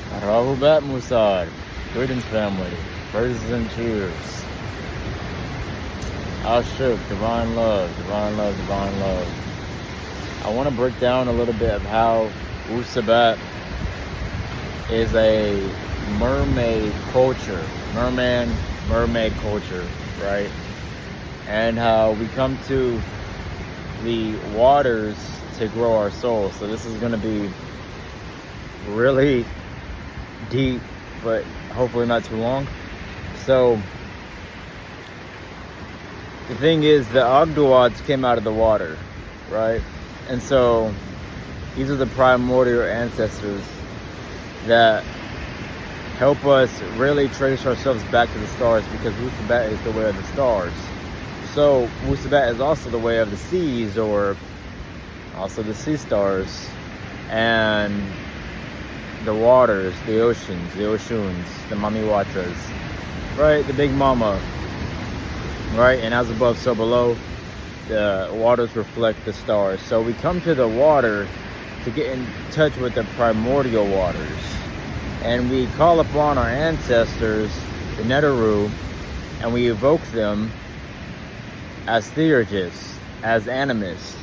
Rahubat Musar, greetings family, praises and cheers. Ashuk, divine love, divine love, divine love. I want to break down a little bit of how Sabat is a mermaid culture, mermaid culture, right? And how we come to the waters to grow our soul. So this is going to be really deep, but hopefully not too long. So the thing is, the Ogdoads came out of the water, right? And so these are the primordial ancestors that help us really trace ourselves back to the stars, because Wusabat is the way of the stars. So Wusabat is also the way of the seas, or also the sea stars, and the waters, the oceans, the Oshuns, the Mamiwatras, right? The Big Mama, right? And as above, so below, the waters reflect the stars. So we come to the water to get in touch with the primordial waters. And we call upon our ancestors, the Neteru, and we evoke them as theurgists, as animists,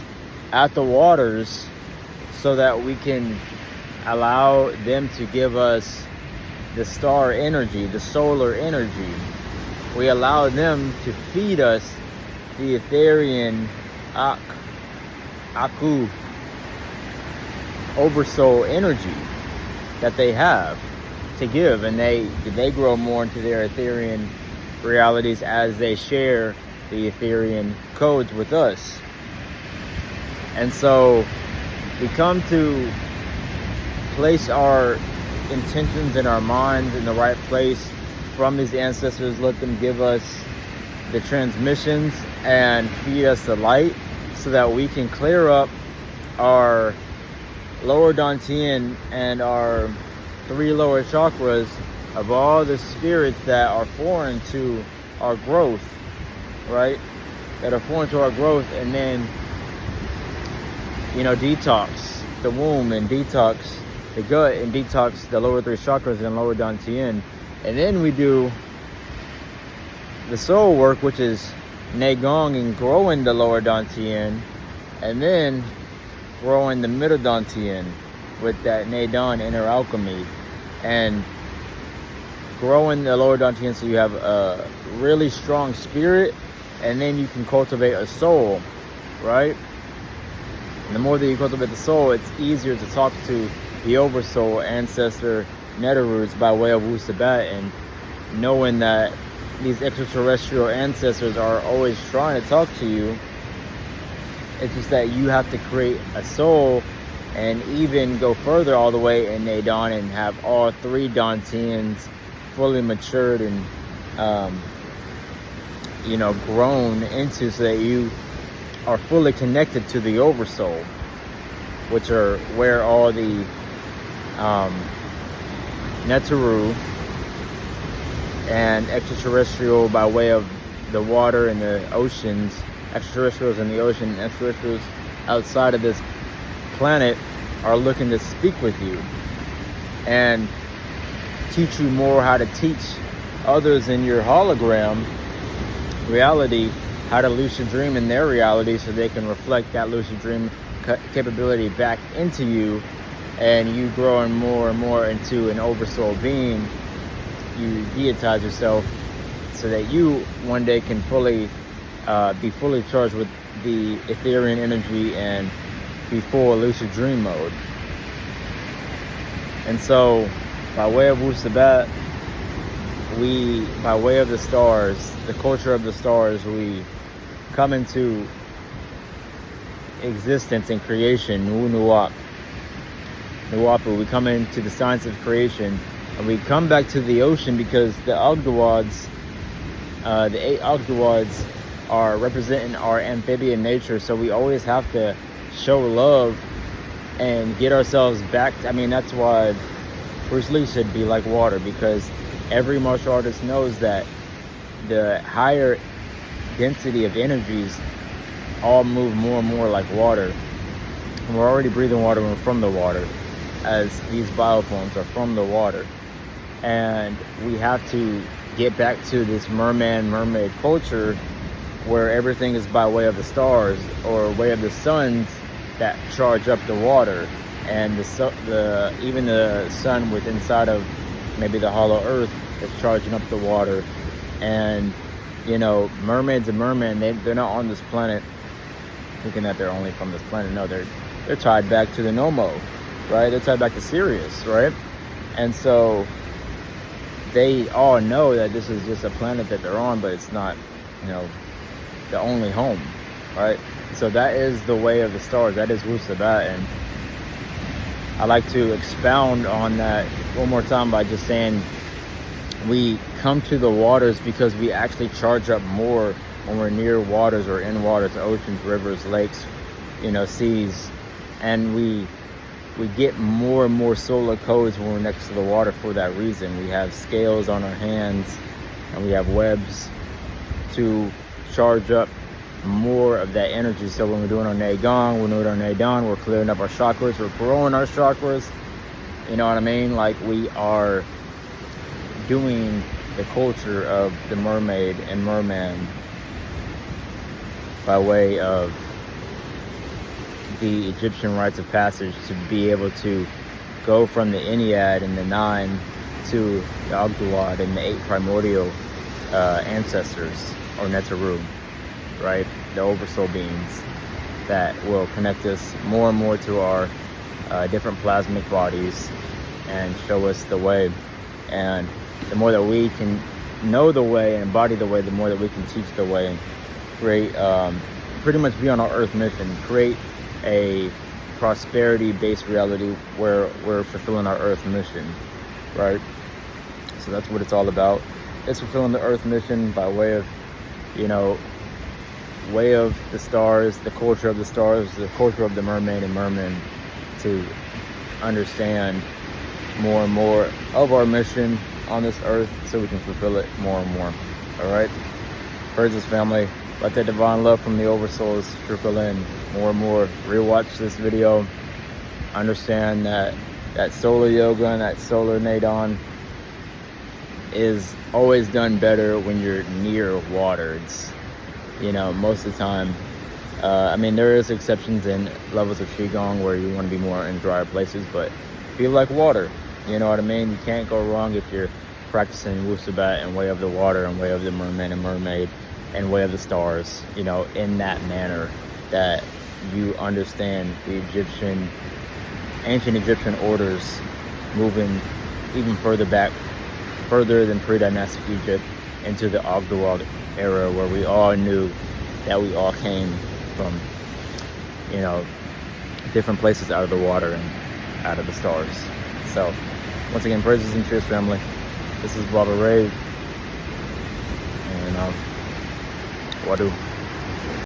at the waters, so that we can allow them to give us the star energy, the solar energy. We allow them to feed us the Etherian Aku, oversoul energy that they have to give, and they grow more into their Etherian realities as they share the Etherian codes with us. And so we come to place our intentions in our minds in the right place from these ancestors. Let them give us the transmissions and feed us the light, so that we can clear up our lower Dantian and our 3 lower chakras of all the spirits that are foreign to our growth, right? That are foreign to our growth, and then, detox the womb and detox the gut and detox the lower 3 chakras and lower Dantian. And then we do the soul work, which is Negong and growing the lower Dantian, and then growing the middle Dantian with that Nedan inner alchemy, and growing the lower Dantian so you have a really strong spirit, and then you can cultivate a soul, right? And the more that you cultivate the soul, it's easier to talk to the oversoul ancestor Neterus by way of Wusabat, and knowing that these extraterrestrial ancestors are always trying to talk to you. It's just that you have to create a soul, and even go further all the way in Nadan and have all 3 Dantians fully matured and grown into, so that you are fully connected to the oversoul, which are where all the Neteru and extraterrestrial by way of the water and the oceans, extraterrestrials in the ocean, and extraterrestrials outside of this planet are looking to speak with you and teach you more how to teach others in your hologram reality how to lucid dream in their reality, so they can reflect that lucid dream capability back into you, and you growing more and more into an oversoul being. You deitize yourself so that you one day can be fully charged with the Etherian energy and be full lucid dream mode. And so, by way of Wusabat, by way of the stars, the culture of the stars, we come into existence and creation, Nuwapu. We come into the science of creation, and we come back to the ocean, because the Ogdoads, the 8 Ogdoads, are representing our amphibian nature. So we always have to show love and get ourselves back. That's why Bruce Lee should be like water, because every martial artist knows that the higher density of energies all move more and more like water. And we're already breathing water when we're from the water. as these bioforms are from the water. And we have to get back to this mermaid culture where everything is by way of the stars or way of the suns that charge up the water, and even the sun with inside of maybe the hollow earth is charging up the water. And mermaids and mermen, they're not on this planet thinking that they're only from this planet. No, they're tied back to the Nomo, right? They're tied back to Sirius, right? And so they all know that this is just a planet that they're on, but it's not, the only home, right? So that is the way of the stars. That is Sabat. And I like to expound on that one more time by just saying we come to the waters because we actually charge up more when we're near waters or in waters, oceans, rivers, lakes, seas. And we get more and more solar codes when we're next to the water for that reason. We have scales on our hands and we have webs to charge up more of that energy. So when we're doing our Neigong, we're clearing up our chakras, we're growing our chakras. You know what I mean? Like, we are doing the culture of the mermaid and merman by way of the Egyptian rites of passage, to be able to go from the Ennead and the 9 to the Ogdoad and the 8 primordial ancestors, or Netaru, right? The oversoul beings that will connect us more and more to our different plasmic bodies and show us the way. And the more that we can know the way and embody the way, the more that we can teach the way and create, pretty much be on our earth mission, create a prosperity-based reality where we're fulfilling our earth mission, right? So that's what it's all about. It's fulfilling the earth mission by way of, way of the stars, the culture of the stars, the culture of the mermaid and merman, to understand more and more of our mission on this earth so we can fulfill it more and more. All right? Praises, family. Let that divine love from the oversouls trickle in more and more. Rewatch this video. Understand that solar yoga and that solar nadon is always done better when you're near water. It's, most of the time, there is exceptions in levels of Qigong where you want to be more in drier places, but be like water. You know what I mean? You can't go wrong if you're practicing Wu Sabat and way of the water and way of the merman and mermaid and way of the stars, in that manner, that you understand the ancient Egyptian orders moving even further back, further than pre-dynastic Egypt, into the Ogdoad era, where we all knew that we all came from, different places out of the water and out of the stars. So, once again, praises and cheers, family. This is Baba Rave, and Wadu.